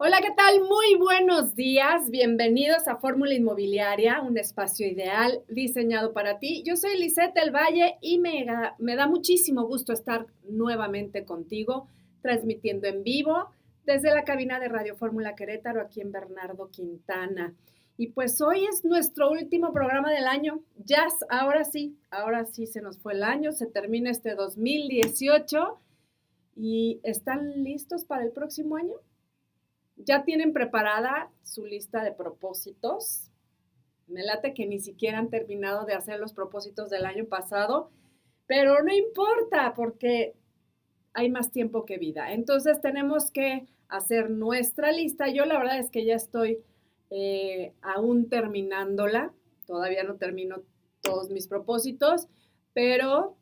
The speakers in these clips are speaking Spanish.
Hola, ¿qué tal? Muy buenos días. Bienvenidos a Fórmula Inmobiliaria, un espacio ideal diseñado para ti. Yo soy Lisette del Valle y me da muchísimo gusto estar nuevamente contigo, transmitiendo en vivo desde la cabina de Radio Fórmula Querétaro, aquí en Bernardo Quintana. Y pues hoy es nuestro último programa del año. Ya, ahora sí se nos fue el año, se termina este 2018 y ¿están listos para el próximo año? ¿Ya tienen preparada su lista de propósitos? Me late que ni siquiera han terminado de hacer los propósitos del año pasado, pero no importa porque hay más tiempo que vida. Entonces tenemos que hacer nuestra lista. Yo la verdad es que ya estoy aún terminándola. Todavía no termino todos mis propósitos, pero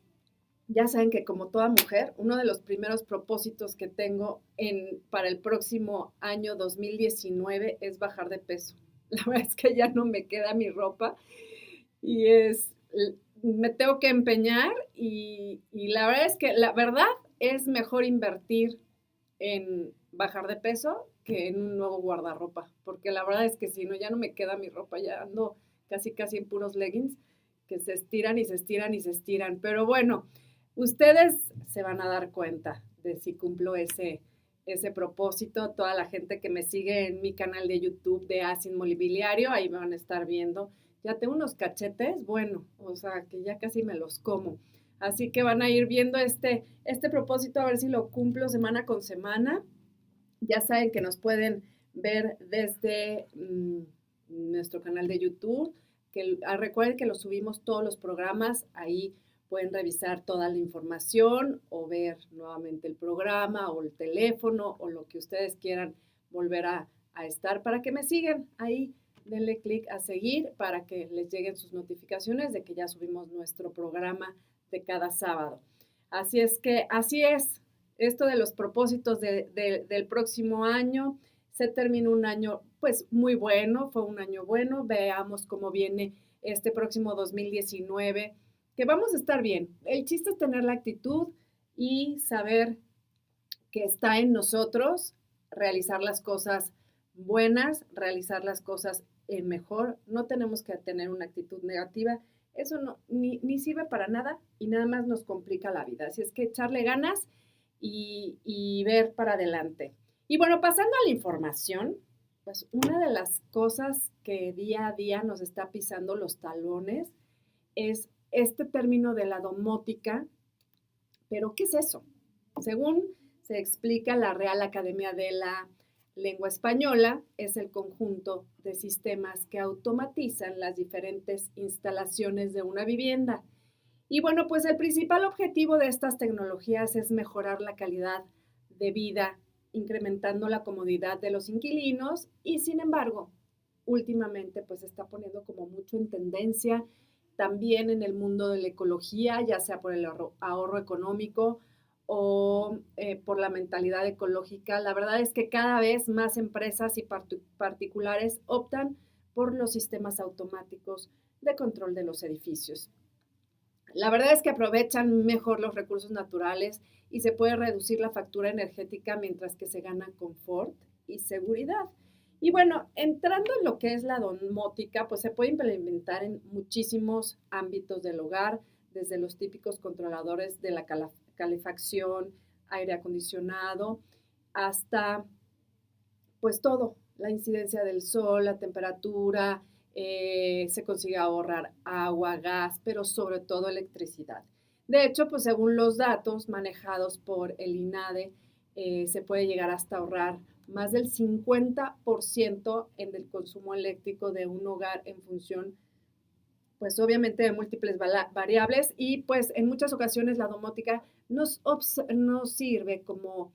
ya saben que como toda mujer, uno de los primeros propósitos que tengo para el próximo año 2019 es bajar de peso. La verdad es que ya no me queda mi ropa y me tengo que empeñar y la verdad es que la verdad es mejor invertir en bajar de peso que en un nuevo guardarropa, porque la verdad es que si no, ya no me queda mi ropa, ya ando casi en puros leggings que se estiran y se estiran y se estiran. Pero bueno, ustedes se van a dar cuenta de si cumplo ese propósito. Toda la gente que me sigue en mi canal de YouTube de As Inmobiliario, ahí me van a estar viendo. Ya tengo unos cachetes, bueno, o sea, que ya casi me los como. Así que van a ir viendo este propósito a ver si lo cumplo semana con semana. Ya saben que nos pueden ver desde nuestro canal de YouTube, que recuerden que lo subimos todos los programas, ahí pueden revisar toda la información o ver nuevamente el programa o el teléfono o lo que ustedes quieran volver a estar para que me sigan ahí. Denle clic a seguir para que les lleguen sus notificaciones de que ya subimos nuestro programa de cada sábado. Así es que, así es, esto de los propósitos del próximo año. Se terminó un año pues muy bueno, fue un año bueno. Veamos cómo viene este próximo 2019, que vamos a estar bien. El chiste es tener la actitud y saber que está en nosotros realizar las cosas buenas, realizar las cosas mejor. No tenemos que tener una actitud negativa. Eso no, ni sirve para nada y nada más nos complica la vida. Así es que echarle ganas y ver para adelante. Y bueno, pasando a la información, pues una de las cosas que día a día nos está pisando los talones es este término de la domótica. ¿Pero qué es eso? Según se explica la Real Academia de la Lengua Española, es el conjunto de sistemas que automatizan las diferentes instalaciones de una vivienda. Y bueno, pues el principal objetivo de estas tecnologías es mejorar la calidad de vida, incrementando la comodidad de los inquilinos y sin embargo, últimamente pues se está poniendo como mucho en tendencia también en el mundo de la ecología, ya sea por el ahorro económico o por la mentalidad ecológica. La verdad es que cada vez más empresas y particulares optan por los sistemas automáticos de control de los edificios. La verdad es que aprovechan mejor los recursos naturales y se puede reducir la factura energética mientras que se gana confort y seguridad. Y bueno, entrando en lo que es la domótica, pues se puede implementar en muchísimos ámbitos del hogar, desde los típicos controladores de la calefacción, aire acondicionado, hasta pues todo, la incidencia del sol, la temperatura, se consigue ahorrar agua, gas, pero sobre todo electricidad. De hecho, pues según los datos manejados por el INADE, se puede llegar hasta ahorrar más del 50% en el consumo eléctrico de un hogar en función, pues obviamente de múltiples variables y pues en muchas ocasiones la domótica nos sirve como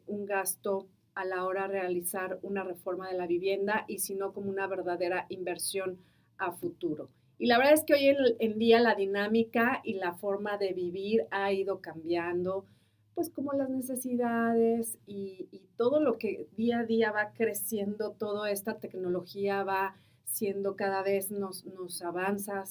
un gasto a la hora de realizar una reforma de la vivienda y sino como una verdadera inversión a futuro. Y la verdad es que hoy en día la dinámica y la forma de vivir ha ido cambiando, pues como las necesidades y todo lo que día a día va creciendo, toda esta tecnología va siendo cada vez nos avanza,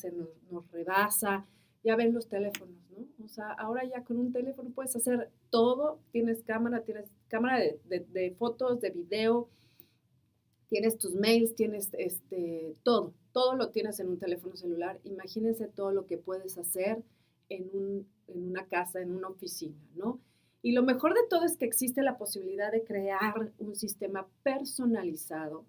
nos rebasa. Ya ven los teléfonos, ¿no? O sea, ahora ya con un teléfono puedes hacer todo, tienes cámara de fotos, de video, tienes tus mails, tienes todo lo tienes en un teléfono celular. Imagínense todo lo que puedes hacer en una casa, en una oficina, ¿no? Y lo mejor de todo es que existe la posibilidad de crear un sistema personalizado,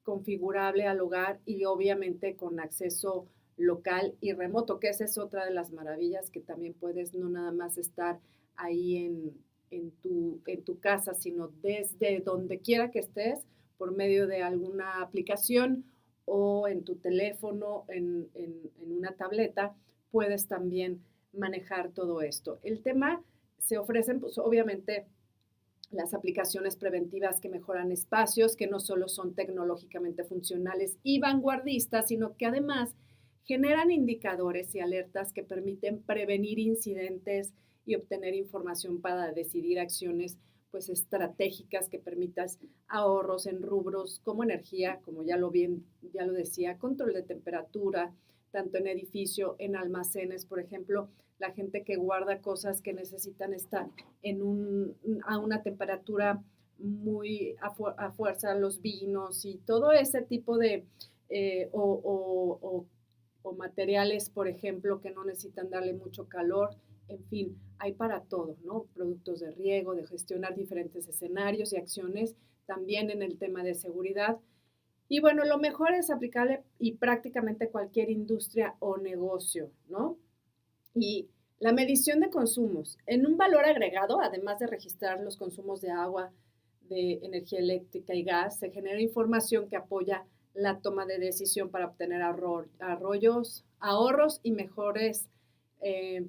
configurable al hogar y obviamente con acceso local y remoto, que esa es otra de las maravillas, que también puedes no nada más estar ahí en tu casa, sino desde donde quiera que estés, por medio de alguna aplicación o en tu teléfono, en una tableta, puedes también manejar todo esto. El tema, se ofrecen, pues obviamente, las aplicaciones preventivas que mejoran espacios, que no solo son tecnológicamente funcionales y vanguardistas, sino que además generan indicadores y alertas que permiten prevenir incidentes y obtener información para decidir acciones pues estratégicas que permitas ahorros en rubros como energía, como ya lo decía, control de temperatura, tanto en edificio, en almacenes, por ejemplo, la gente que guarda cosas que necesitan estar a una temperatura muy a fuerza, los vinos y todo ese tipo de, o materiales, por ejemplo, que no necesitan darle mucho calor. En fin, hay para todo, ¿no? Productos de riego, de gestionar diferentes escenarios y acciones, también en el tema de seguridad. Y bueno, lo mejor es aplicable y prácticamente cualquier industria o negocio, ¿no? Y la medición de consumos. En un valor agregado, además de registrar los consumos de agua, de energía eléctrica y gas, se genera información que apoya la toma de decisión para obtener ahorros y mejores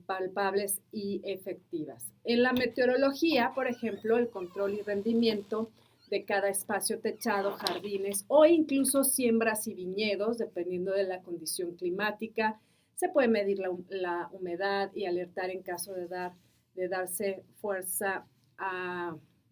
palpables y efectivas. En la meteorología, por ejemplo, el control y rendimiento de cada espacio techado, jardines o incluso siembras y viñedos, dependiendo de la condición climática. Se puede medir la humedad y alertar en caso de darse fuerza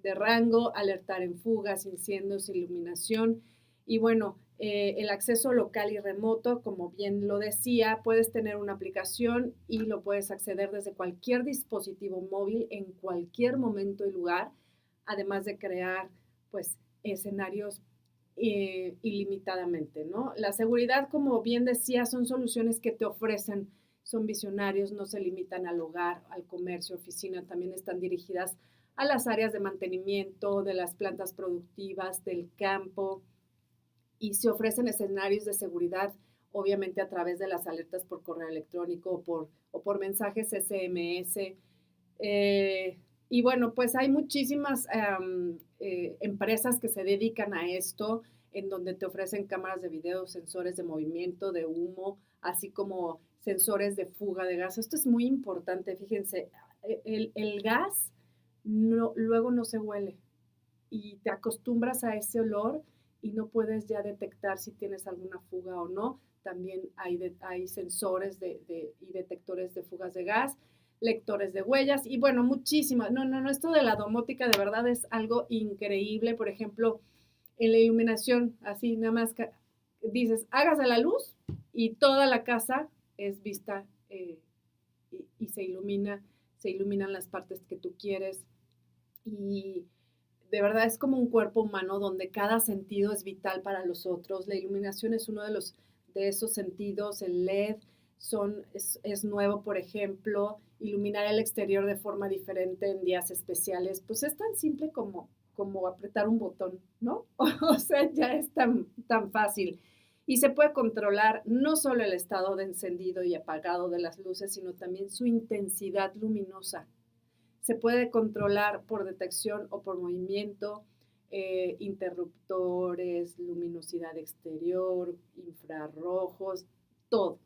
de rango, alertar en fugas, incendios, iluminación. Y bueno, el acceso local y remoto, como bien lo decía, puedes tener una aplicación y lo puedes acceder desde cualquier dispositivo móvil en cualquier momento y lugar, además de crear pues escenarios ilimitadamente, ¿no? La seguridad, como bien decía, son soluciones que te ofrecen, son visionarios, no se limitan al hogar, al comercio, oficina, también están dirigidas a las áreas de mantenimiento, de las plantas productivas, del campo, y se ofrecen escenarios de seguridad, obviamente a través de las alertas por correo electrónico o por mensajes SMS. Y bueno, pues hay muchísimas empresas que se dedican a esto, en donde te ofrecen cámaras de video, sensores de movimiento, de humo, así como sensores de fuga de gas. Esto es muy importante, fíjense, el gas luego no se huele y te acostumbras a ese olor y no puedes ya detectar si tienes alguna fuga o no. También hay sensores y detectores de fugas de gas, lectores de huellas y bueno, muchísimas. No, esto de la domótica de verdad es algo increíble. Por ejemplo, en la iluminación, así nada más dices, hágase la luz y toda la casa es vista y se iluminan las partes que tú quieres. Y de verdad es como un cuerpo humano donde cada sentido es vital para los otros. La iluminación es uno de esos sentidos. El LED es nuevo, por ejemplo, iluminar el exterior de forma diferente en días especiales, pues es tan simple como apretar un botón, ¿no? O sea, ya es tan fácil. Y se puede controlar no solo el estado de encendido y apagado de las luces, sino también su intensidad luminosa. Se puede controlar por detección o por movimiento, interruptores, luminosidad exterior, infrarrojos, todo.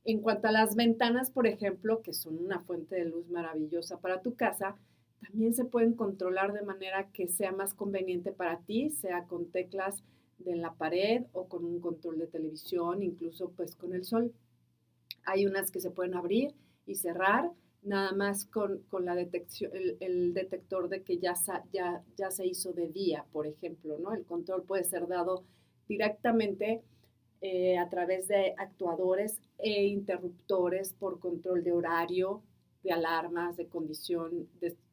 En cuanto a las ventanas, por ejemplo, que son una fuente de luz maravillosa para tu casa, también se pueden controlar de manera que sea más conveniente para ti, sea con teclas de la pared o con un control de televisión, incluso pues con el sol. Hay unas que se pueden abrir y cerrar, nada más con la detección, el detector de que ya se hizo de día, por ejemplo, ¿no? El control puede ser dado directamente a través de actuadores e interruptores por control de horario de alarmas, de condición,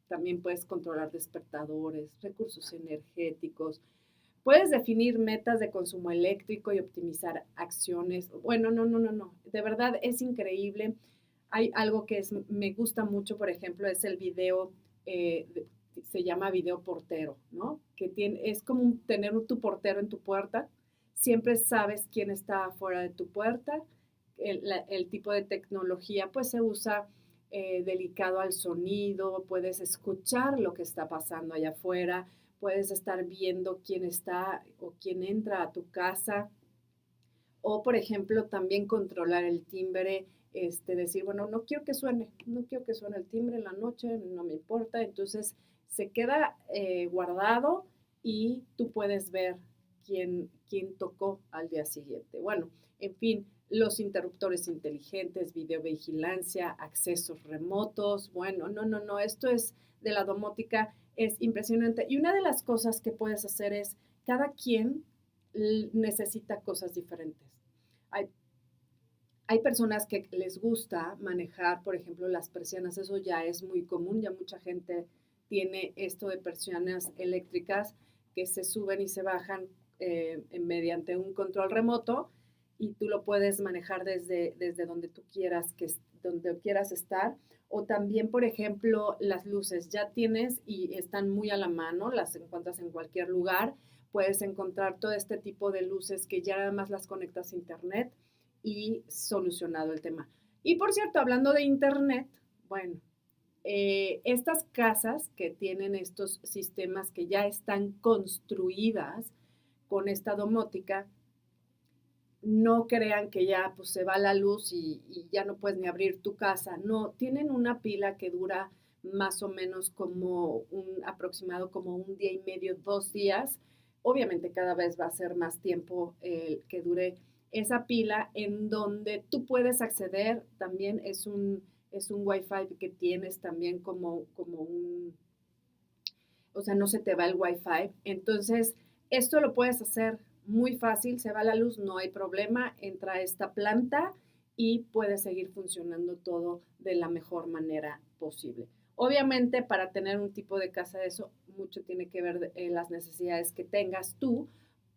también puedes controlar despertadores, recursos energéticos, puedes definir metas de consumo eléctrico y optimizar acciones. Bueno, no, de verdad es increíble. Hay algo que me gusta mucho, por ejemplo, es el video, se llama video portero, ¿no? Es como tener tu portero en tu puerta, siempre sabes quién está fuera de tu puerta, el tipo de tecnología pues se usa delicado al sonido, puedes escuchar lo que está pasando allá afuera, puedes estar viendo quién está o quién entra a tu casa, o por ejemplo también controlar el timbre, decir, bueno, no quiero que suene el timbre en la noche, no me importa, entonces se queda guardado y tú puedes ver quién tocó al día siguiente. Bueno, en fin, los interruptores inteligentes, videovigilancia, accesos remotos, bueno, no, esto es de la domótica, es impresionante. Y una de las cosas que puedes hacer es, cada quien necesita cosas diferentes. Hay, hay personas que les gusta manejar, por ejemplo, las persianas, eso ya es muy común, ya mucha gente tiene esto de persianas eléctricas que se suben y se bajan mediante un control remoto y tú lo puedes manejar desde donde tú quieras, donde quieras estar. O también, por ejemplo, las luces ya tienes y están muy a la mano, las encuentras en cualquier lugar. Puedes encontrar todo este tipo de luces que ya nada más las conectas a internet y solucionado el tema. Y por cierto, hablando de internet, bueno, estas casas que tienen estos sistemas que ya están construidas con esta domótica, no crean que ya pues se va la luz y ya no puedes ni abrir tu casa. No, tienen una pila que dura más o menos como aproximado como un día y medio, 2 días. Obviamente cada vez va a ser más tiempo que dure esa pila, en donde tú puedes acceder, también es un Wi-Fi que tienes también o sea, no se te va el Wi-Fi. Entonces, esto lo puedes hacer muy fácil, se va la luz, no hay problema, entra a esta planta y puede seguir funcionando todo de la mejor manera posible. Obviamente, para tener un tipo de casa de eso, mucho tiene que ver las necesidades que tengas tú,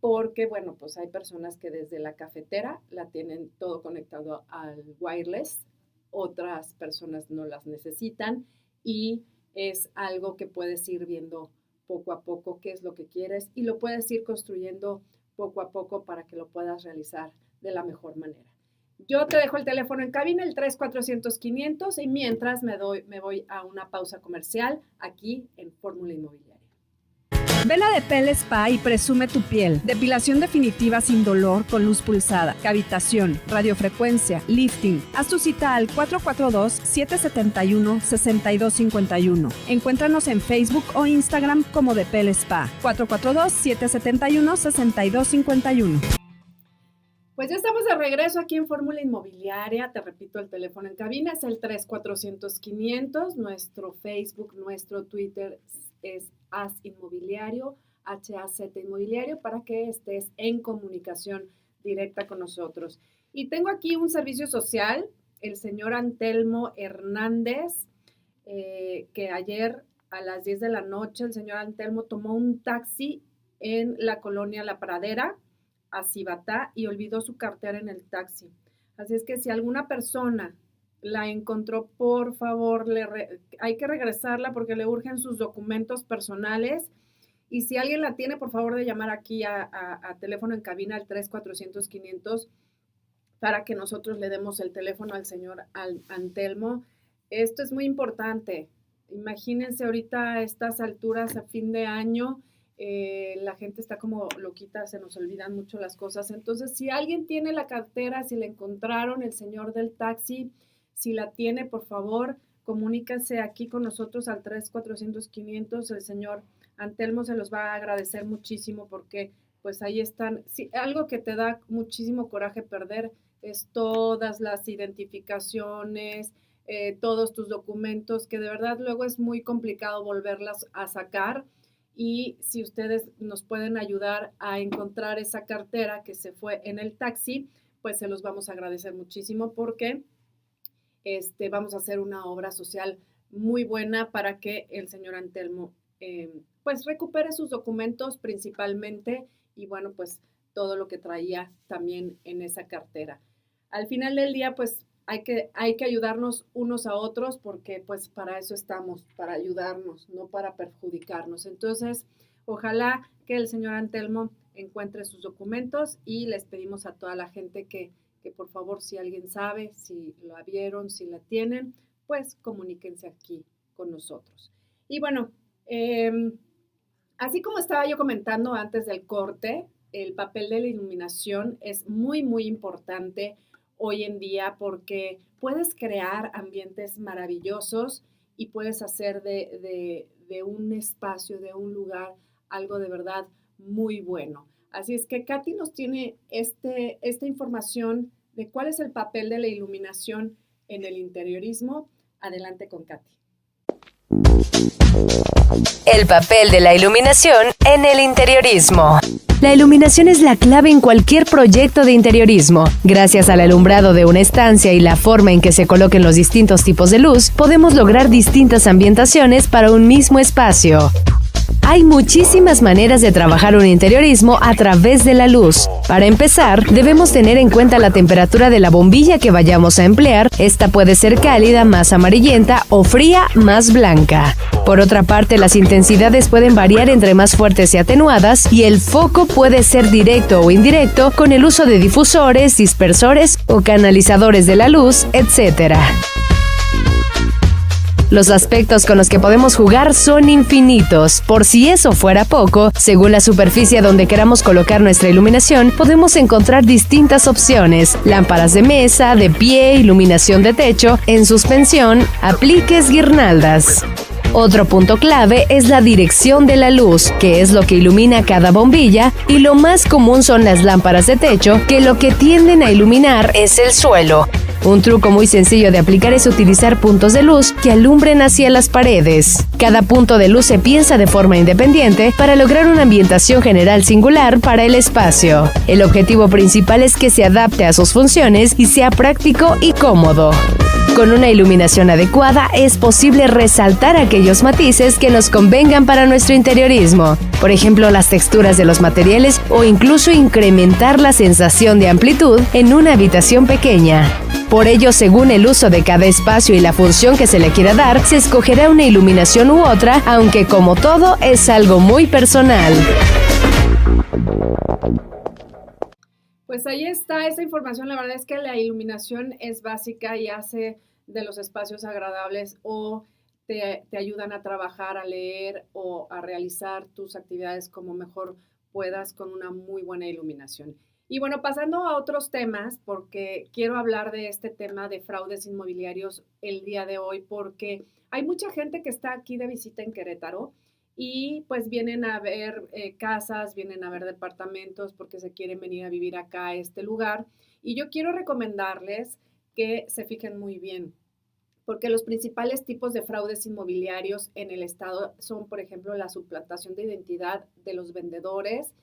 porque, bueno, pues hay personas que desde la cafetera la tienen todo conectado al wireless, otras personas no las necesitan y es algo que puedes ir viendo poco a poco qué es lo que quieres y lo puedes ir construyendo poco a poco para que lo puedas realizar de la mejor manera. Yo te dejo el teléfono en cabina, el 3400500, y mientras me voy a una pausa comercial aquí en Fórmula Inmobiliaria. Ven a Depel Spa y presume tu piel. Depilación definitiva sin dolor con luz pulsada, cavitación, radiofrecuencia, lifting. Haz tu cita al 442-771-6251. Encuéntranos en Facebook o Instagram como Depel Spa. 442-771-6251. Pues ya estamos de regreso aquí en Fórmula Inmobiliaria. Te repito, el teléfono en cabina es el 3400500. Nuestro Facebook, nuestro Twitter es AZ Inmobiliario, HAZ Inmobiliario, para que estés en comunicación directa con nosotros. Y tengo aquí un servicio social, el señor Antelmo Hernández, que ayer a las 10 de la noche el señor Antelmo tomó un taxi en la colonia La Pradera, a Cibatá, y olvidó su cartera en el taxi. Así es que si alguna persona la encontró, por favor, hay que regresarla porque le urgen sus documentos personales. Y si alguien la tiene, por favor, de llamar aquí a teléfono en cabina al 3400500 para que nosotros le demos el teléfono al señor Antelmo. Esto es muy importante. Imagínense ahorita a estas alturas, a fin de año, la gente está como loquita, se nos olvidan mucho las cosas. Entonces, si alguien tiene la cartera, si la encontraron, el señor del taxi, si la tiene, por favor, comuníquese aquí con nosotros al 3400500. El señor Antelmo se los va a agradecer muchísimo porque pues ahí están. Sí, algo que te da muchísimo coraje perder es todas las identificaciones, todos tus documentos, que de verdad luego es muy complicado volverlas a sacar. Y si ustedes nos pueden ayudar a encontrar esa cartera que se fue en el taxi, pues se los vamos a agradecer muchísimo porque vamos a hacer una obra social muy buena para que el señor Antelmo pues recupere sus documentos principalmente y bueno, pues todo lo que traía también en esa cartera. Al final del día, pues hay que ayudarnos unos a otros porque pues para eso estamos, para ayudarnos, no para perjudicarnos. Entonces, ojalá que el señor Antelmo encuentre sus documentos y les pedimos a toda la gente que por favor, si alguien sabe, si la vieron, si la tienen, pues comuníquense aquí con nosotros. Y bueno, así como estaba yo comentando antes del corte, el papel de la iluminación es muy, muy importante hoy en día porque puedes crear ambientes maravillosos y puedes hacer de un espacio, de un lugar, algo de verdad muy bueno. Así es que Katy nos tiene esta información de cuál es el papel de la iluminación en el interiorismo. Adelante con Katy. El papel de la iluminación en el interiorismo. La iluminación es la clave en cualquier proyecto de interiorismo. Gracias al alumbrado de una estancia y la forma en que se coloquen los distintos tipos de luz, podemos lograr distintas ambientaciones para un mismo espacio. Hay muchísimas maneras de trabajar un interiorismo a través de la luz. Para empezar, debemos tener en cuenta la temperatura de la bombilla que vayamos a emplear. Esta puede ser cálida, más amarillenta o fría, más blanca. Por otra parte, las intensidades pueden variar entre más fuertes y atenuadas, y el foco puede ser directo o indirecto con el uso de difusores, dispersores o canalizadores de la luz, etc. Los aspectos con los que podemos jugar son infinitos. Por si eso fuera poco, según la superficie donde queramos colocar nuestra iluminación, podemos encontrar distintas opciones: lámparas de mesa, de pie, iluminación de techo, en suspensión, apliques, guirnaldas. Otro punto clave es la dirección de la luz, que es lo que ilumina cada bombilla, y lo más común son las lámparas de techo, que lo que tienden a iluminar es el suelo. Un truco muy sencillo de aplicar es utilizar puntos de luz que alumbren hacia las paredes. Cada punto de luz se piensa de forma independiente para lograr una ambientación general singular para el espacio. El objetivo principal es que se adapte a sus funciones y sea práctico y cómodo. Con una iluminación adecuada es posible resaltar aquellos matices que nos convengan para nuestro interiorismo, por ejemplo las texturas de los materiales, o incluso incrementar la sensación de amplitud en una habitación pequeña. Por ello, según el uso de cada espacio y la función que se le quiera dar, se escogerá una iluminación u otra, aunque como todo es algo muy personal. Pues ahí está esa información. La verdad es que la iluminación es básica y hace de los espacios agradables, o te ayudan a trabajar, a leer o a realizar tus actividades como mejor puedas con una muy buena iluminación. Y bueno, pasando a otros temas, porque quiero hablar de este tema de fraudes inmobiliarios el día de hoy, porque hay mucha gente que está aquí de visita en Querétaro y pues vienen a ver casas, vienen a ver departamentos porque se quieren venir a vivir acá a este lugar. Y yo quiero recomendarles que se fijen muy bien, porque los principales tipos de fraudes inmobiliarios en el estado son, por ejemplo, la suplantación de identidad de los vendedores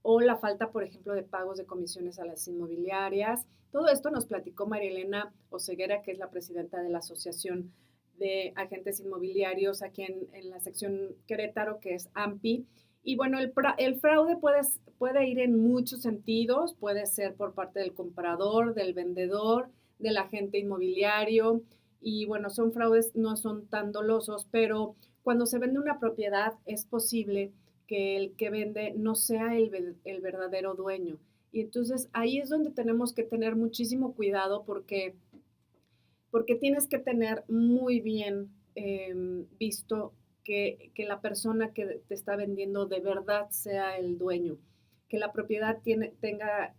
o la falta, por ejemplo, de pagos de comisiones a las inmobiliarias. Todo esto nos platicó María Elena Oseguera, que es la presidenta de la Asociación de Agentes Inmobiliarios aquí en la sección Querétaro, que es AMPI. Y bueno, el fraude puede ir en muchos sentidos. Puede ser por parte del comprador, del vendedor, del agente inmobiliario. Y bueno, son fraudes, no son tan dolosos, pero cuando se vende una propiedad es posible que el que vende no sea el verdadero dueño. Y entonces ahí es donde tenemos que tener muchísimo cuidado porque tienes que tener muy bien visto que la persona que te está vendiendo de verdad sea el dueño, que la propiedad tenga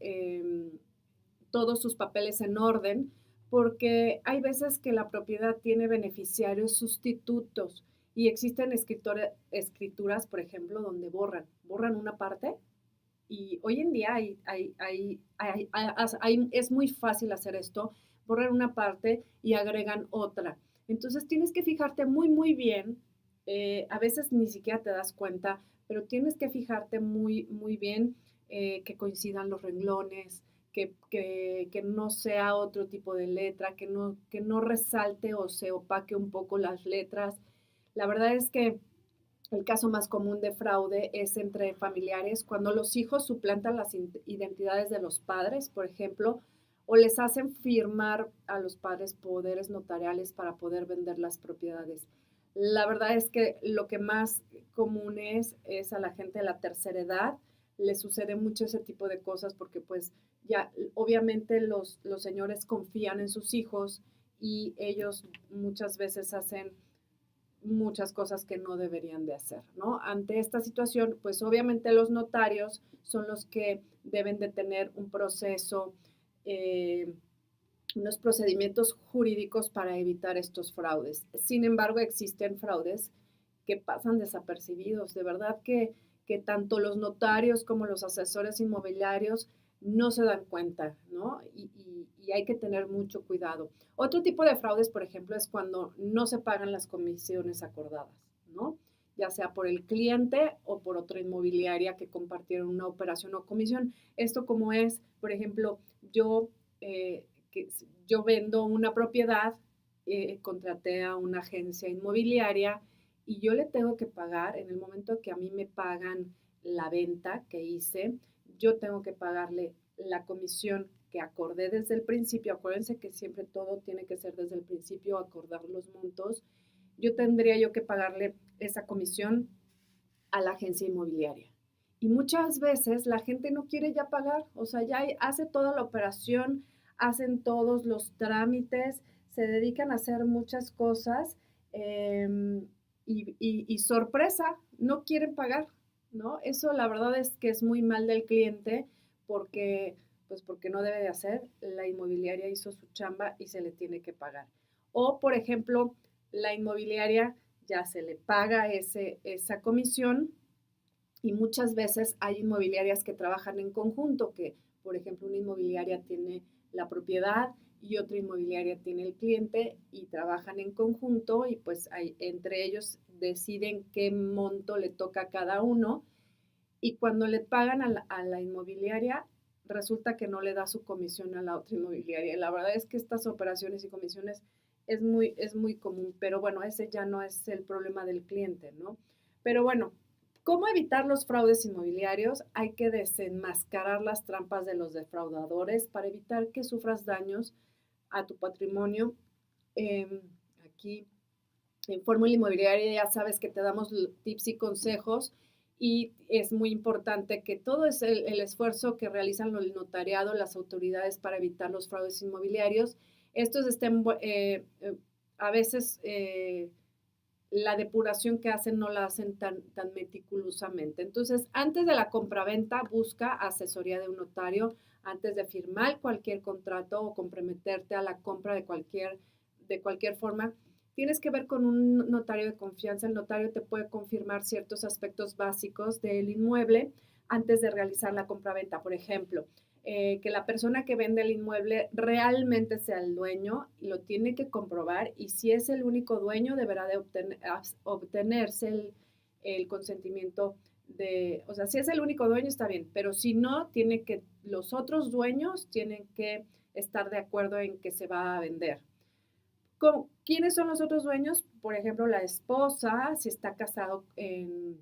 todos sus papeles en orden, porque hay veces que la propiedad tiene beneficiarios sustitutos y existen escrituras, por ejemplo, donde borran una parte, y hoy en día es muy fácil hacer esto, borran una parte y agregan otra. Entonces tienes que fijarte muy, muy bien, a veces ni siquiera te das cuenta, pero tienes que fijarte muy, muy bien que coincidan los renglones, que no sea otro tipo de letra, que no resalte o se opaque un poco las letras. La verdad es que el caso más común de fraude es entre familiares, cuando los hijos suplantan las identidades de los padres, por ejemplo, o les hacen firmar a los padres poderes notariales para poder vender las propiedades. La verdad es que lo que más común es a la gente de la tercera edad, le sucede mucho ese tipo de cosas porque pues ya obviamente los señores confían en sus hijos y ellos muchas veces hacen muchas cosas que no deberían de hacer, ¿no? Ante esta situación, pues obviamente los notarios son los que deben de tener un proceso, eh, unos procedimientos jurídicos para evitar estos fraudes. Sin embargo, existen fraudes que pasan desapercibidos. De verdad que tanto los notarios como los asesores inmobiliarios no se dan cuenta, ¿no? Y hay que tener mucho cuidado. Otro tipo de fraudes, por ejemplo, es cuando no se pagan las comisiones acordadas, ¿no? Ya sea por el cliente o por otra inmobiliaria que compartieron una operación o comisión. Esto como es, por ejemplo, yo vendo una propiedad, contraté a una agencia inmobiliaria y yo le tengo que pagar en el momento que a mí me pagan la venta que hice, yo tengo que pagarle la comisión que acordé desde el principio. Acuérdense que siempre todo tiene que ser desde el principio, acordar los montos. Tendría yo que pagarle esa comisión a la agencia inmobiliaria. Y muchas veces la gente no quiere ya pagar, o sea, ya hace toda la operación, hacen todos los trámites, se dedican a hacer muchas cosas y sorpresa, no quieren pagar, ¿no? Eso la verdad es que es muy mal del cliente porque, pues porque no debe de hacer, la inmobiliaria hizo su chamba y se le tiene que pagar. O, por ejemplo, la inmobiliaria ya se le paga esa comisión y muchas veces hay inmobiliarias que trabajan en conjunto, que por ejemplo una inmobiliaria tiene la propiedad y otra inmobiliaria tiene el cliente y trabajan en conjunto y pues entre ellos deciden qué monto le toca a cada uno y cuando le pagan a la inmobiliaria resulta que no le da su comisión a la otra inmobiliaria. Y la verdad es que estas operaciones y comisiones es muy común, pero bueno, ese ya no es el problema del cliente, ¿no? Pero bueno, ¿cómo evitar los fraudes inmobiliarios? Hay que desenmascarar las trampas de los defraudadores para evitar que sufras daños a tu patrimonio. Aquí en Fórmula Inmobiliaria ya sabes que te damos tips y consejos y es muy importante que todo es el esfuerzo que realizan el notariado, las autoridades para evitar los fraudes inmobiliarios. Estos estén, a veces la depuración que hacen no la hacen tan meticulosamente. Entonces, antes de la compraventa, busca asesoría de un notario antes de firmar cualquier contrato o comprometerte a la compra de cualquier forma. Tienes que ver con un notario de confianza. El notario te puede confirmar ciertos aspectos básicos del inmueble antes de realizar la compraventa. Por ejemplo, que la persona que vende el inmueble realmente sea el dueño, lo tiene que comprobar y si es el único dueño deberá de obtenerse el consentimiento o sea, si es el único dueño está bien, pero si no, los otros dueños tienen que estar de acuerdo en que se va a vender. ¿Quiénes son los otros dueños? Por ejemplo, la esposa, si está casado en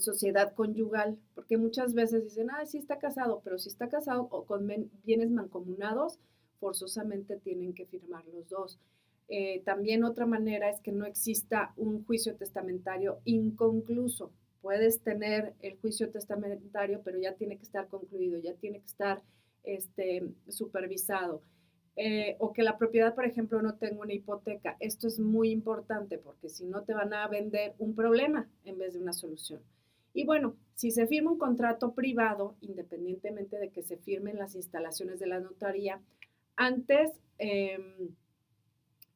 sociedad conyugal, porque muchas veces dicen, sí está casado, pero si está casado o con bienes mancomunados, forzosamente tienen que firmar los dos. También otra manera es que no exista un juicio testamentario inconcluso. Puedes tener el juicio testamentario, pero ya tiene que estar concluido, ya tiene que estar supervisado. O que la propiedad, por ejemplo, no tenga una hipoteca. Esto es muy importante porque si no te van a vender un problema en vez de una solución. Y bueno, si se firma un contrato privado, independientemente de que se firmen las instalaciones de la notaría, antes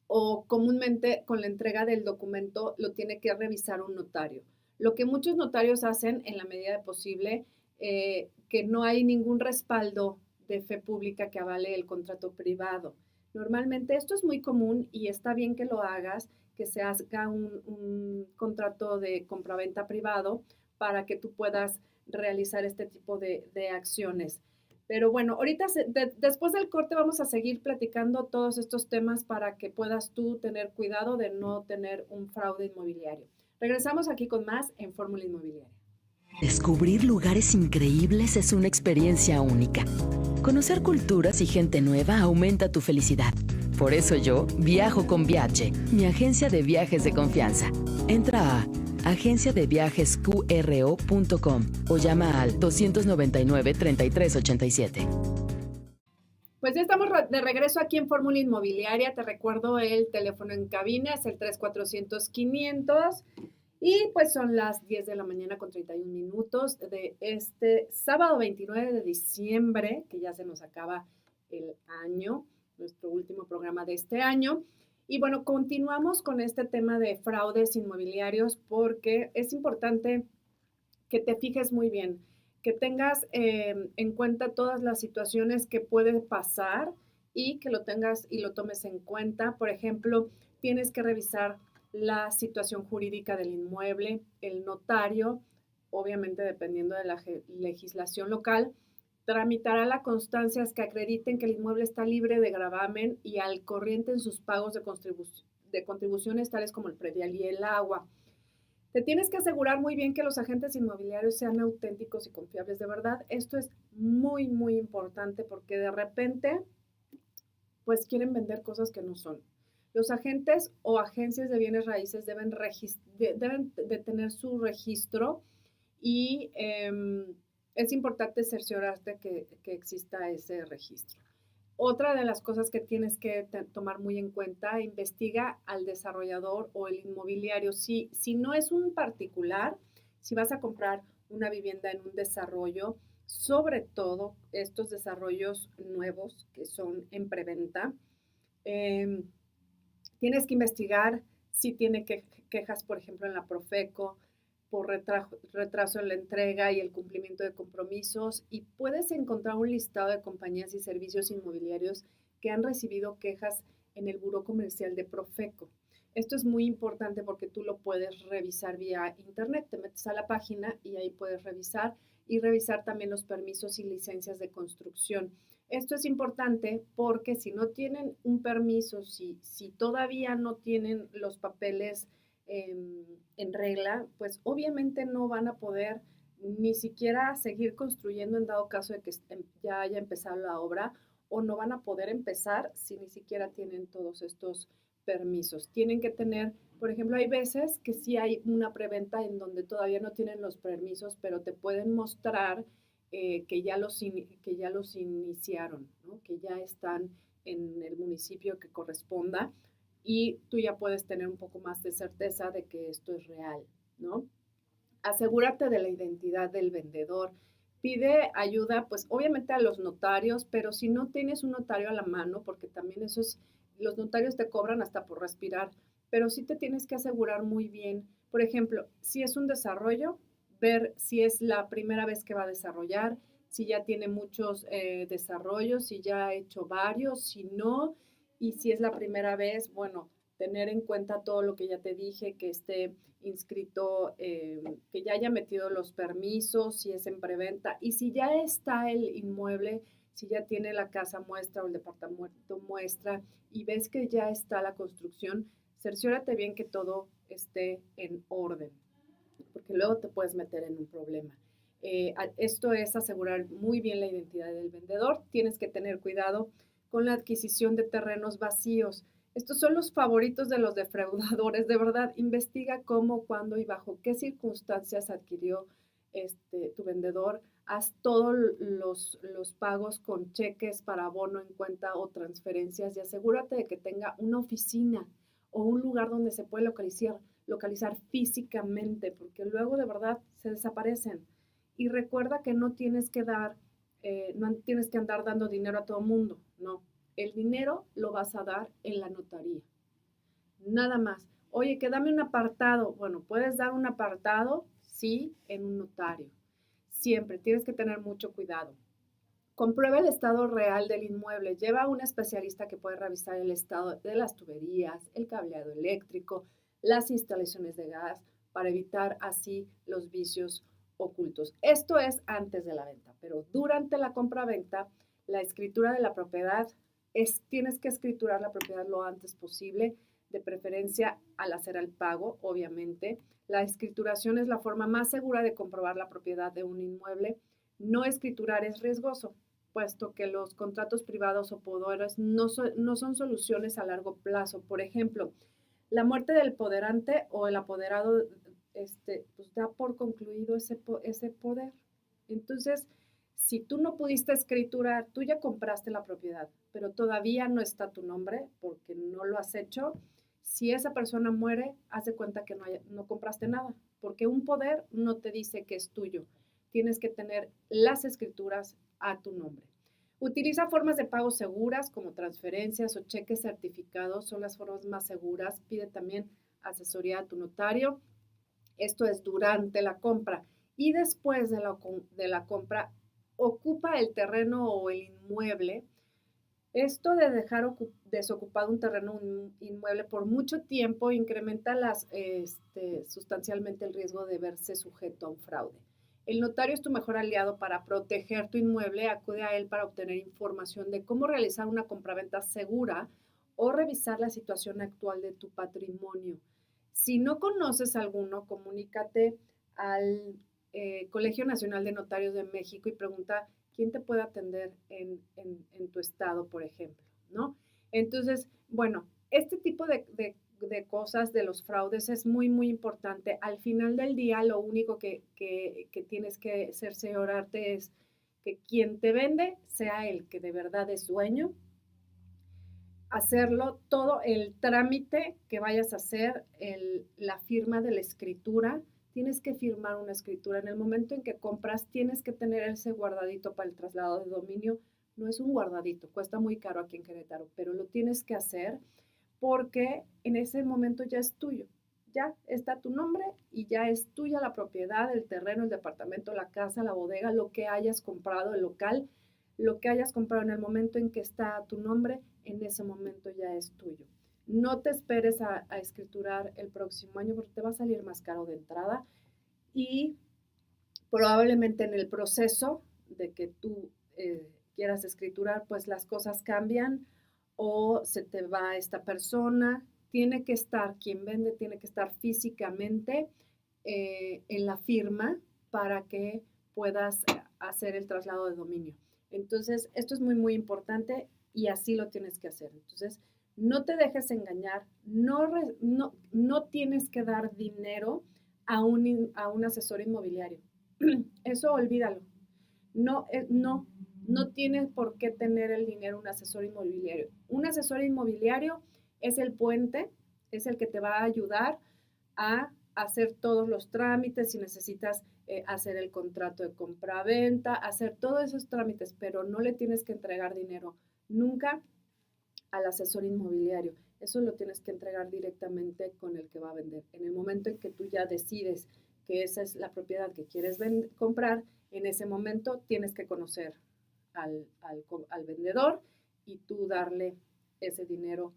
o comúnmente con la entrega del documento lo tiene que revisar un notario. Lo que muchos notarios hacen en la medida de posible, que no hay ningún respaldo de fe pública que avale el contrato privado. Normalmente esto es muy común y está bien que lo hagas, que se haga un contrato de compraventa privado para que tú puedas realizar este tipo de acciones. Pero bueno, ahorita después del corte vamos a seguir platicando todos estos temas para que puedas tú tener cuidado de no tener un fraude inmobiliario. Regresamos aquí con más en Fórmula Inmobiliaria. Descubrir lugares increíbles es una experiencia única. Conocer culturas y gente nueva aumenta tu felicidad. Por eso yo viajo con Viaje, mi agencia de viajes de confianza. Entra a agenciadeviajesqro.com o llama al 299-3387. Pues ya estamos de regreso aquí en Fórmula Inmobiliaria. Te recuerdo el teléfono en cabina, es el 3400-500. Y pues son las 10 de la mañana con 31 minutos de este sábado 29 de diciembre, que ya se nos acaba el año, nuestro último programa de este año. Y bueno, continuamos con este tema de fraudes inmobiliarios porque es importante que te fijes muy bien, que tengas en cuenta todas las situaciones que pueden pasar y que lo tengas y lo tomes en cuenta. Por ejemplo, tienes que revisar la situación jurídica del inmueble, el notario, obviamente dependiendo de la legislación local, tramitará las constancias que acrediten que el inmueble está libre de gravamen y al corriente en sus pagos de contribuciones tales como el predial y el agua. Te tienes que asegurar muy bien que los agentes inmobiliarios sean auténticos y confiables. De verdad, esto es muy, muy importante porque de repente, pues quieren vender cosas que no son. Los agentes o agencias de bienes raíces deben de tener su registro y es importante cerciorarte que exista ese registro. Otra de las cosas que tienes que tomar muy en cuenta, investiga al desarrollador o el inmobiliario. Si no es un particular, si vas a comprar una vivienda en un desarrollo, sobre todo estos desarrollos nuevos que son en preventa, tienes que investigar si tiene quejas, por ejemplo, en la Profeco, por retraso en la entrega y el cumplimiento de compromisos, y puedes encontrar un listado de compañías y servicios inmobiliarios que han recibido quejas en el Buró Comercial de Profeco. Esto es muy importante porque tú lo puedes revisar vía internet, te metes a la página y ahí puedes revisar y revisar también los permisos y licencias de construcción. Esto es importante porque si no tienen un permiso, si todavía no tienen los papeles en regla, pues obviamente no van a poder ni siquiera seguir construyendo en dado caso de que ya haya empezado la obra, o no van a poder empezar si ni siquiera tienen todos estos permisos. Tienen que tener, por ejemplo, hay veces que sí hay una preventa en donde todavía no tienen los permisos, pero te pueden mostrar que ya los iniciaron, ¿no? Que ya están en el municipio que corresponda, y tú ya puedes tener un poco más de certeza de que esto es real, ¿no? Asegúrate de la identidad del vendedor. Pide ayuda, pues obviamente a los notarios, pero si no tienes un notario a la mano, porque también eso es, los notarios te cobran hasta por respirar, pero sí te tienes que asegurar muy bien. Por ejemplo, si es un desarrollo, ver si es la primera vez que va a desarrollar, si ya tiene muchos desarrollos, si ya ha hecho varios, si no, y si es la primera vez, bueno, tener en cuenta todo lo que ya te dije, que esté inscrito, que ya haya metido los permisos, si es en preventa, y si ya está el inmueble, si ya tiene la casa muestra o el departamento muestra, y ves que ya está la construcción, cerciórate bien que todo esté en orden, porque luego te puedes meter en un problema. Esto es asegurar muy bien la identidad del vendedor. Tienes que tener cuidado con la adquisición de terrenos vacíos. Estos son los favoritos de los defraudadores. De verdad, investiga cómo, cuándo y bajo qué circunstancias adquirió tu vendedor. Haz todos los pagos con cheques para abono en cuenta o transferencias, y asegúrate de que tenga una oficina o un lugar donde se puede localizar físicamente, porque luego de verdad se desaparecen. Y recuerda que no tienes que andar dando dinero a todo mundo, no. El dinero lo vas a dar en la notaría, nada más. Oye, que dame un apartado. Bueno, puedes dar un apartado, sí, en un notario. Siempre tienes que tener mucho cuidado. Comprueba el estado real del inmueble. Lleva a un especialista que puede revisar el estado de las tuberías, el cableado eléctrico, las instalaciones de gas, para evitar así los vicios ocultos. Esto es antes de la venta, pero durante la compra-venta, la escritura de la propiedad tienes que escriturar la propiedad lo antes posible, de preferencia al hacer el pago, obviamente. La escrituración es la forma más segura de comprobar la propiedad de un inmueble. No escriturar es riesgoso, puesto que los contratos privados o poderes no son soluciones a largo plazo. Por ejemplo, la muerte del poderante o el apoderado pues da por concluido ese poder. Entonces, si tú no pudiste escriturar, tú ya compraste la propiedad, pero todavía no está tu nombre porque no lo has hecho. Si esa persona muere, haz de cuenta que no compraste nada, porque un poder no te dice que es tuyo. Tienes que tener las escrituras a tu nombre. Utiliza formas de pago seguras como transferencias o cheques certificados, son las formas más seguras. Pide también asesoría a tu notario. Esto es durante la compra. Y después de la compra, ocupa el terreno o el inmueble. Esto de dejar desocupado un terreno, un inmueble por mucho tiempo, incrementa sustancialmente el riesgo de verse sujeto a un fraude. El notario es tu mejor aliado para proteger tu inmueble. Acude a él para obtener información de cómo realizar una compraventa segura o revisar la situación actual de tu patrimonio. Si no conoces alguno, comunícate al Colegio Nacional de Notarios de México y pregunta quién te puede atender en tu estado, por ejemplo, ¿no? Entonces, bueno, este tipo de cosas de los fraudes es muy, muy importante. Al final del día, lo único que tienes que cerciorarte es que quien te vende sea el que de verdad es dueño, hacerlo todo el trámite que vayas a hacer, la firma de la escritura. Tienes que firmar una escritura. En el momento en que compras, tienes que tener ese guardadito para el traslado de dominio. No es un guardadito, cuesta muy caro aquí en Querétaro, pero lo tienes que hacer porque en ese momento ya es tuyo. Ya está tu nombre y ya es tuya la propiedad, el terreno, el departamento, la casa, la bodega, lo que hayas comprado, el local, lo que hayas comprado en el momento en que está tu nombre, en ese momento ya es tuyo. No te esperes a escriturar el próximo año porque te va a salir más caro de entrada y probablemente en el proceso de que tú quieras escriturar, pues las cosas cambian o se te va esta persona. Tiene que estar, quien vende tiene que estar físicamente en la firma para que puedas hacer el traslado de dominio. Entonces, esto es muy, muy importante y así lo tienes que hacer. Entonces, no te dejes engañar, no tienes que dar dinero a un asesor inmobiliario. Eso olvídalo. No tienes por qué tener el dinero un asesor inmobiliario. Un asesor inmobiliario es el puente, es el que te va a ayudar a hacer todos los trámites, si necesitas hacer el contrato de compra-venta, hacer todos esos trámites, pero no le tienes que entregar dinero nunca al asesor inmobiliario. Eso lo tienes que entregar directamente con el que va a vender. En el momento en que tú ya decides que esa es la propiedad que quieres comprar, en ese momento tienes que conocer al vendedor y tú darle ese dinero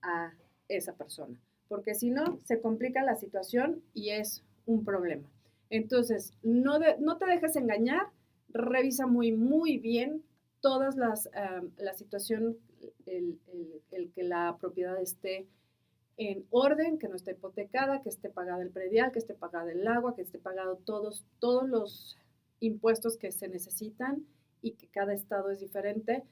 a esa persona. Porque si no, se complica la situación y es un problema. Entonces, no te dejes engañar, revisa muy, muy bien todas la situación, el que la propiedad esté en orden, que no esté hipotecada, que esté pagada el predial, que esté pagada el agua, que esté pagado todos los impuestos que se necesitan y que cada estado es diferente.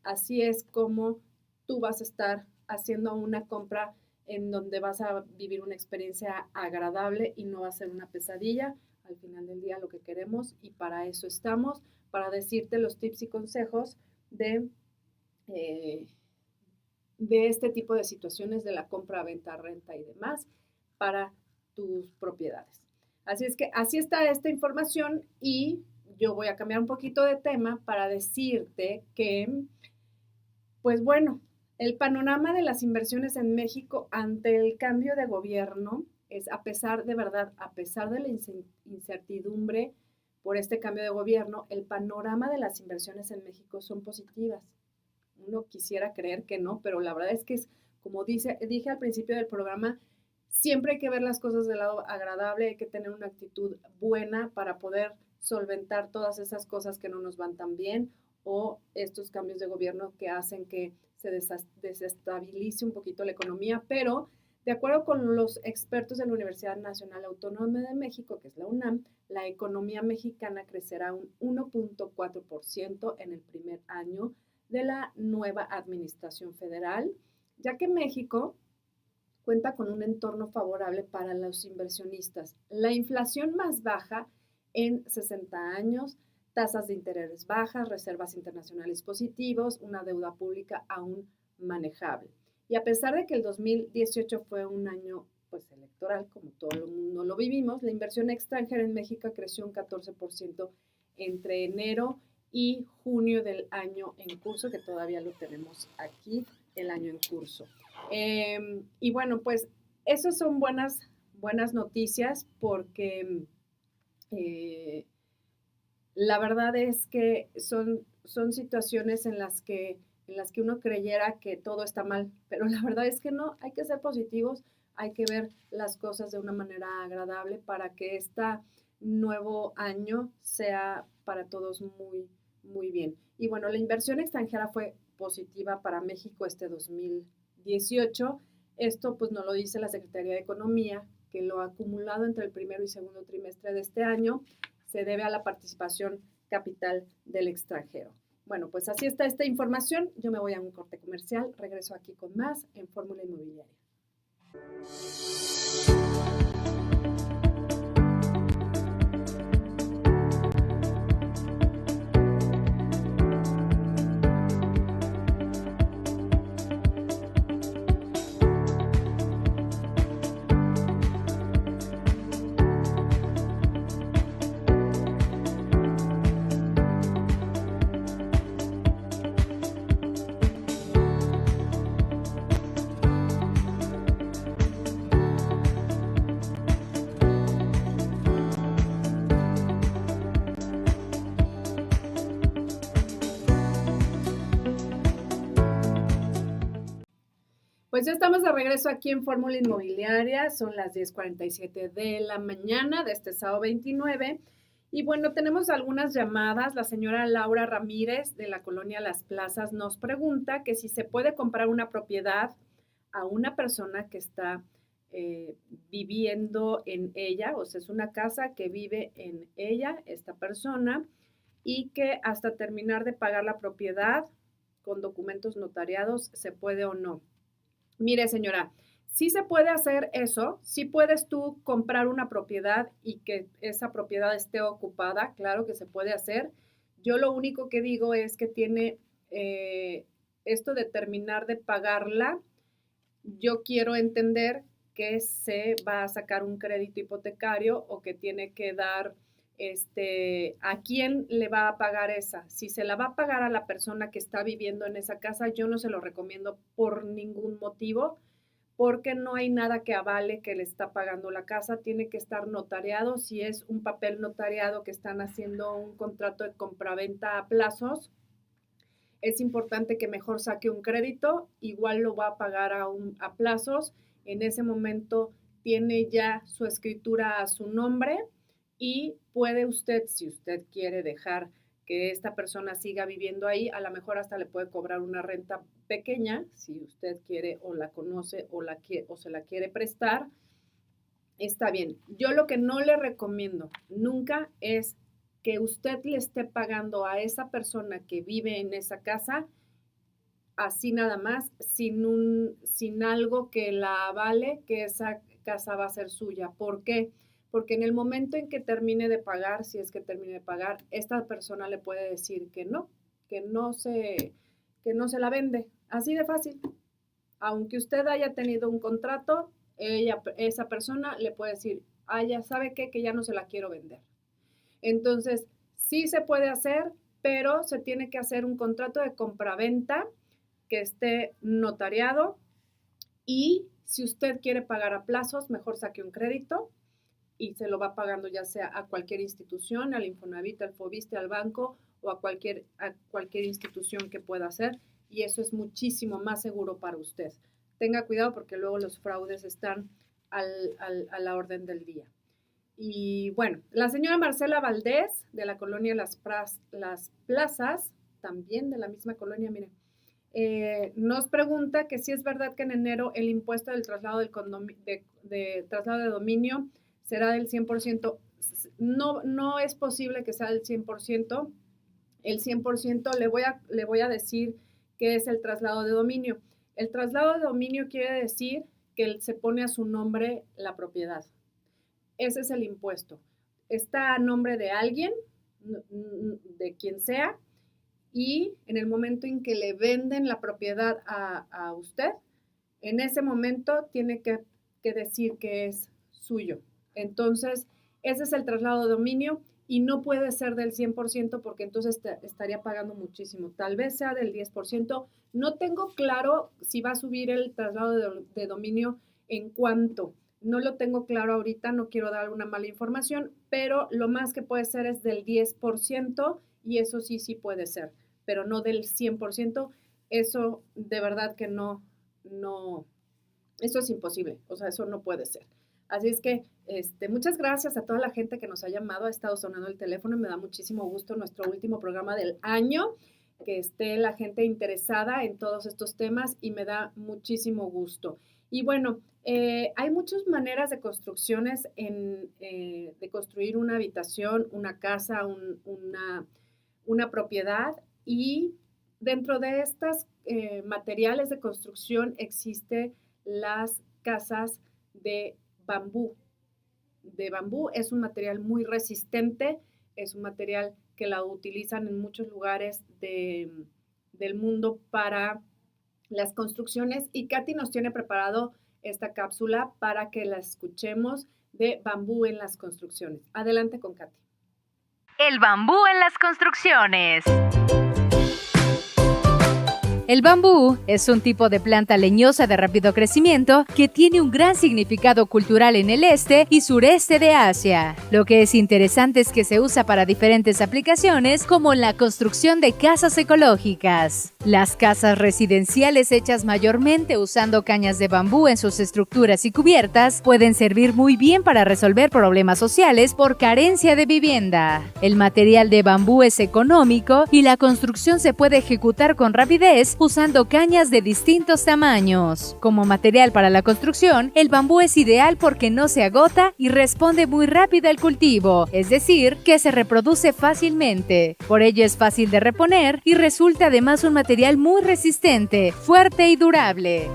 Así es como tú vas a estar haciendo una compra en donde vas a vivir una experiencia agradable y no va a ser una pesadilla. Al final del día lo que queremos, y para eso estamos, para decirte los tips y consejos de este tipo de situaciones de la compra, venta, renta y demás para tus propiedades. Así es que así está esta información y yo voy a cambiar un poquito de tema para decirte que, pues bueno, el panorama de las inversiones en México ante el cambio de gobierno es, a pesar de la incertidumbre por este cambio de gobierno, el panorama de las inversiones en México son positivas. Uno quisiera creer que no, pero la verdad es que es, como dije al principio del programa, siempre hay que ver las cosas del lado agradable, hay que tener una actitud buena para poder solventar todas esas cosas que no nos van tan bien o estos cambios de gobierno que hacen que se desestabilice un poquito la economía, pero de acuerdo con los expertos de la Universidad Nacional Autónoma de México, que es la UNAM, la economía mexicana crecerá un 1.4% en el primer año de la nueva administración federal, ya que México cuenta con un entorno favorable para los inversionistas. La inflación más baja en 60 años, tasas de interés bajas, reservas internacionales positivos, una deuda pública aún manejable. Y a pesar de que el 2018 fue un año pues, electoral, como todo el mundo lo vivimos, la inversión extranjera en México creció un 14% entre enero y junio del año en curso, que todavía lo tenemos aquí, el año en curso. Y bueno, pues esas son buenas noticias porque la verdad es que son situaciones en las que uno creyera que todo está mal, pero la verdad es que no, hay que ser positivos, hay que ver las cosas de una manera agradable para que este nuevo año sea para todos muy, muy bien. Y bueno, la inversión extranjera fue positiva para México este 2018. Esto pues nos lo dice la Secretaría de Economía, que lo acumulado entre el primero y segundo trimestre de este año se debe a la participación capital del extranjero. Bueno, pues así está esta información. Yo me voy a un corte comercial. Regreso aquí con más en Fórmula Inmobiliaria. Pues ya estamos de regreso aquí en Fórmula Inmobiliaria, son las 10:47 de la mañana de este sábado 29. Y bueno, tenemos algunas llamadas. La señora Laura Ramírez de la colonia Las Plazas nos pregunta que si se puede comprar una propiedad a una persona que está viviendo en ella, o sea, es una casa que vive en ella, esta persona, y que hasta terminar de pagar la propiedad con documentos notariados, ¿se puede o no? Mire, señora, sí se puede hacer eso, sí puedes tú comprar una propiedad y que esa propiedad esté ocupada, claro que se puede hacer. Yo lo único que digo es que tiene esto de terminar de pagarla, yo quiero entender que se va a sacar un crédito hipotecario o que tiene que dar, ¿a quién le va a pagar esa? Si se la va a pagar a la persona que está viviendo en esa casa, yo no se lo recomiendo por ningún motivo, porque no hay nada que avale que le está pagando la casa, tiene que estar notariado. Si es un papel notariado que están haciendo un contrato de compraventa a plazos, es importante que mejor saque un crédito, igual lo va a pagar a plazos, en ese momento tiene ya su escritura a su nombre y puede usted, si usted quiere dejar que esta persona siga viviendo ahí, a lo mejor hasta le puede cobrar una renta pequeña, si usted quiere o la conoce o se la quiere prestar, está bien. Yo lo que no le recomiendo nunca es que usted le esté pagando a esa persona que vive en esa casa así nada más, sin algo que la avale, que esa casa va a ser suya. ¿Por qué? Porque en el momento en que termine de pagar, si es que termine de pagar, esta persona le puede decir que no se la vende. Así de fácil. Aunque usted haya tenido un contrato, esa persona le puede decir, ya sabe qué, que ya no se la quiero vender. Entonces, sí se puede hacer, pero se tiene que hacer un contrato de compraventa que esté notariado y si usted quiere pagar a plazos, mejor saque un crédito y se lo va pagando ya sea a cualquier institución, al Infonavit, al Foviste, al banco o a cualquier institución que pueda hacer, y eso es muchísimo más seguro para usted. Tenga cuidado porque luego los fraudes están a la orden del día. Y bueno, la señora Marcela Valdés, de la colonia Las Plazas, también de la misma colonia, miren, nos pregunta que si es verdad que en enero el impuesto del traslado de traslado de dominio será del 100%. No es posible que sea del 100%. El 100% le voy a decir qué es el traslado de dominio. El traslado de dominio quiere decir que se pone a su nombre la propiedad. Ese es el impuesto. Está a nombre de alguien, de quien sea, y en el momento en que le venden la propiedad a usted, en ese momento tiene que decir que es suyo. Entonces, ese es el traslado de dominio y no puede ser del 100% porque entonces estaría pagando muchísimo. Tal vez sea del 10%. No tengo claro si va a subir el traslado de dominio en cuánto. No lo tengo claro ahorita, no quiero dar una mala información, pero lo más que puede ser es del 10% y eso sí puede ser, pero no del 100%. Eso de verdad que no, eso es imposible, o sea, eso no puede ser. Así es que muchas gracias a toda la gente que nos ha llamado, ha estado sonando el teléfono y me da muchísimo gusto nuestro último programa del año, que esté la gente interesada en todos estos temas y me da muchísimo gusto. Y bueno, hay muchas maneras de construcciones, de construir una habitación, una casa, una propiedad, y dentro de estas materiales de construcción existen las casas de bambú. De bambú es un material muy resistente, es un material que la utilizan en muchos lugares del mundo para las construcciones, y Katy nos tiene preparado esta cápsula para que la escuchemos de bambú en las construcciones. Adelante con Katy. El bambú en las construcciones. El bambú es un tipo de planta leñosa de rápido crecimiento que tiene un gran significado cultural en el este y sureste de Asia. Lo que es interesante es que se usa para diferentes aplicaciones, como en la construcción de casas ecológicas. Las casas residenciales hechas mayormente usando cañas de bambú en sus estructuras y cubiertas pueden servir muy bien para resolver problemas sociales por carencia de vivienda. El material de bambú es económico y la construcción se puede ejecutar con rapidez usando cañas de distintos tamaños. Como material para la construcción, el bambú es ideal porque no se agota y responde muy rápido al cultivo, es decir, que se reproduce fácilmente. Por ello es fácil de reponer y resulta además un material muy resistente, fuerte y durable.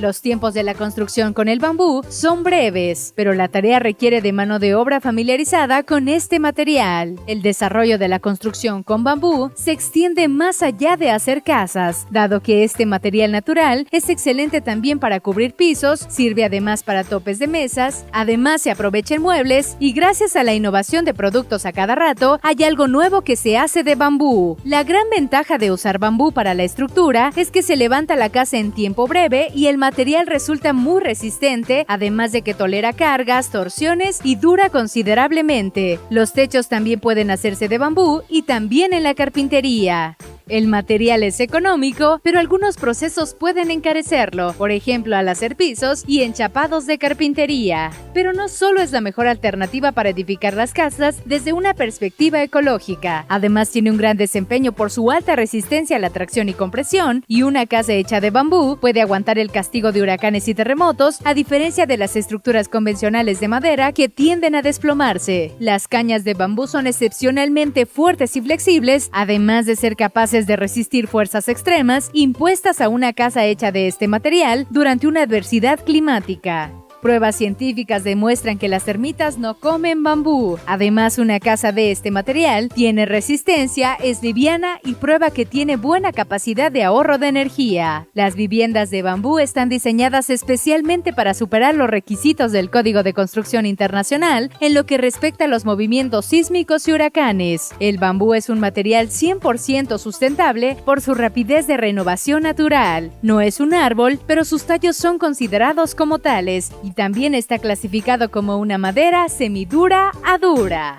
Los tiempos de la construcción con el bambú son breves, pero la tarea requiere de mano de obra familiarizada con este material. El desarrollo de la construcción con bambú se extiende más allá de hacer casas, dado que este material natural es excelente también para cubrir pisos, sirve además para topes de mesas, además se aprovecha en muebles y gracias a la innovación de productos a cada rato, hay algo nuevo que se hace de bambú. La gran ventaja de usar bambú para la estructura es que se levanta la casa en tiempo breve y el material resulta muy resistente, además de que tolera cargas, torsiones y dura considerablemente. Los techos también pueden hacerse de bambú y también en la carpintería. El material es económico, pero algunos procesos pueden encarecerlo, por ejemplo al hacer pisos y enchapados de carpintería. Pero no solo es la mejor alternativa para edificar las casas desde una perspectiva ecológica, además tiene un gran desempeño por su alta resistencia a la tracción y compresión, y una casa hecha de bambú puede aguantar el castigo de huracanes y terremotos, a diferencia de las estructuras convencionales de madera que tienden a desplomarse. Las cañas de bambú son excepcionalmente fuertes y flexibles, además de ser capaces de resistir fuerzas extremas impuestas a una casa hecha de este material durante una adversidad climática. Pruebas científicas demuestran que las termitas no comen bambú. Además, una casa de este material tiene resistencia, es liviana y prueba que tiene buena capacidad de ahorro de energía. Las viviendas de bambú están diseñadas especialmente para superar los requisitos del Código de Construcción Internacional en lo que respecta a los movimientos sísmicos y huracanes. El bambú es un material 100% sustentable por su rapidez de renovación natural. No es un árbol, pero sus tallos son considerados como tales y también está clasificado como una madera semidura a dura.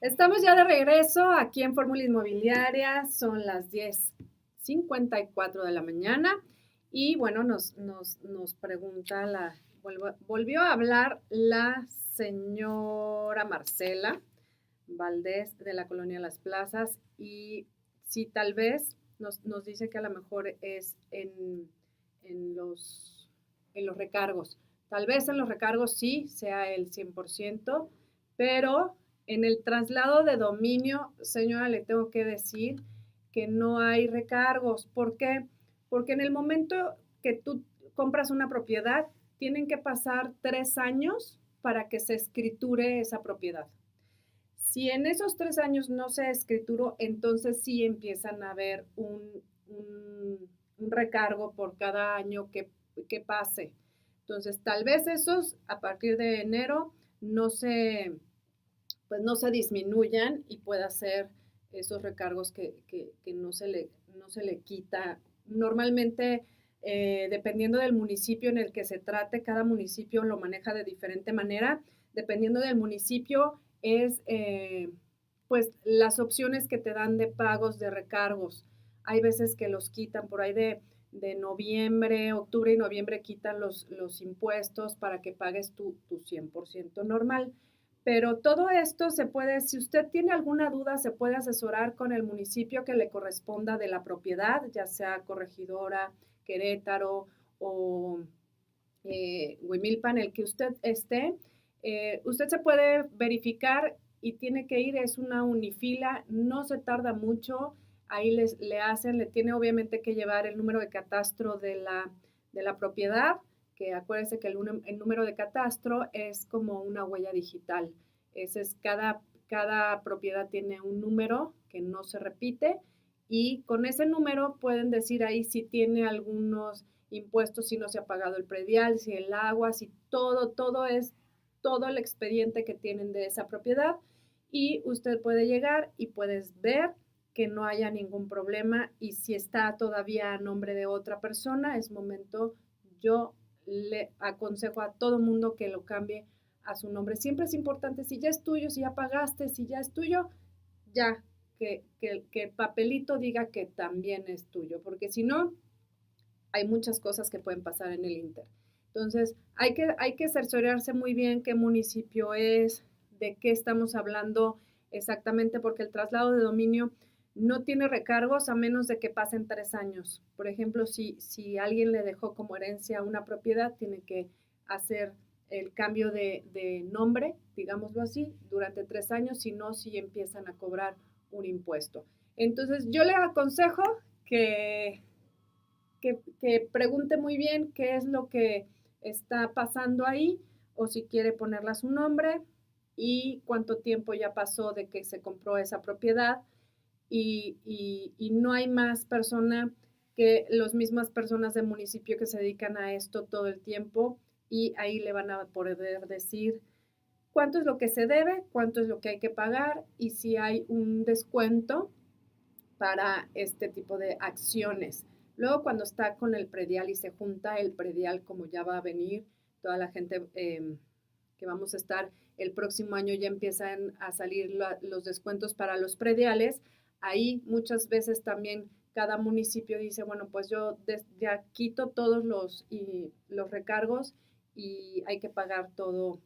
Estamos ya de regreso aquí en Fórmula Inmobiliaria, son las 10:54 de la mañana y bueno, nos pregunta, volvió a hablar la señora Marcela Valdés de la Colonia Las Plazas y si tal vez nos dice que a lo mejor es en los recargos. Tal vez en los recargos sí sea el 100%, pero en el traslado de dominio, señora, le tengo que decir que no hay recargos. ¿Por qué? Porque en el momento que tú compras una propiedad, tienen que pasar 3 años para que se escriture esa propiedad. Si en esos 3 años no se escrituró, entonces sí empiezan a haber un recargo por cada año que pase. Entonces, tal vez esos a partir de enero no se disminuyan y pueda ser esos recargos que no se le quita. Normalmente, dependiendo del municipio en el que se trate, cada municipio lo maneja de diferente manera. Dependiendo del municipio, es pues las opciones que te dan de pagos de recargos. Hay veces que los quitan por ahí de noviembre, octubre y noviembre quitan los impuestos para que pagues tu 100% normal. Pero todo esto se puede, si usted tiene alguna duda, se puede asesorar con el municipio que le corresponda de la propiedad, ya sea Corregidora, Querétaro o Huimilpan, el que usted esté. Usted se puede verificar y tiene que ir, es una unifila, no se tarda mucho. Ahí le tiene obviamente que llevar el número de catastro de la propiedad, que acuérdense que el número de catastro es como una huella digital. Ese es cada propiedad tiene un número que no se repite y con ese número pueden decir ahí si tiene algunos impuestos, si no se ha pagado el predial, si el agua, si todo el expediente que tienen de esa propiedad y usted puede llegar y puedes ver que no haya ningún problema y si está todavía a nombre de otra persona, es momento, yo le aconsejo a todo mundo que lo cambie a su nombre. Siempre es importante, si ya es tuyo, si ya pagaste, si ya es tuyo, ya que el papelito diga que también es tuyo, porque si no, hay muchas cosas que pueden pasar en el Inter. Entonces, hay que cerciorarse muy bien qué municipio es, de qué estamos hablando exactamente, porque el traslado de dominio no tiene recargos a menos de que pasen 3 años. Por ejemplo, si alguien le dejó como herencia una propiedad, tiene que hacer el cambio de nombre, digámoslo así, durante 3 años, si no, sí empiezan a cobrar un impuesto. Entonces, yo le aconsejo que pregunte muy bien qué es lo que está pasando ahí, o si quiere ponerle a su nombre y cuánto tiempo ya pasó de que se compró esa propiedad. Y no hay más persona que las mismas personas del municipio que se dedican a esto todo el tiempo y ahí le van a poder decir cuánto es lo que se debe, cuánto es lo que hay que pagar y si hay un descuento para este tipo de acciones. Luego cuando está con el predial y se junta el predial, como ya va a venir toda la gente que vamos a estar el próximo año, ya empiezan a salir los descuentos para los prediales. Ahí muchas veces también cada municipio dice, bueno, pues yo ya quito todos los recargos y hay que pagar todo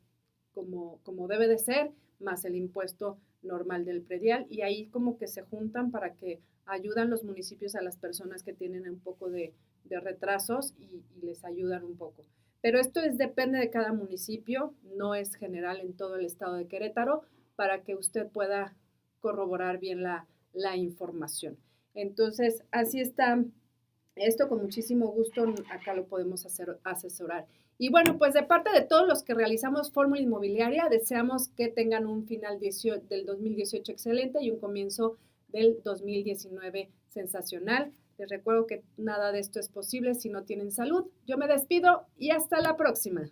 como debe de ser, más el impuesto normal del predial. Y ahí como que se juntan para que ayudan los municipios a las personas que tienen un poco de retrasos y les ayudan un poco. Pero esto depende de cada municipio, no es general en todo el estado de Querétaro, para que usted pueda corroborar bien la información. Entonces, así está esto, con muchísimo gusto acá lo podemos asesorar. Y bueno, pues de parte de todos los que realizamos Fórmula Inmobiliaria, deseamos que tengan un final del 2018 excelente y un comienzo del 2019 sensacional. Les recuerdo que nada de esto es posible si no tienen salud. Yo me despido y hasta la próxima.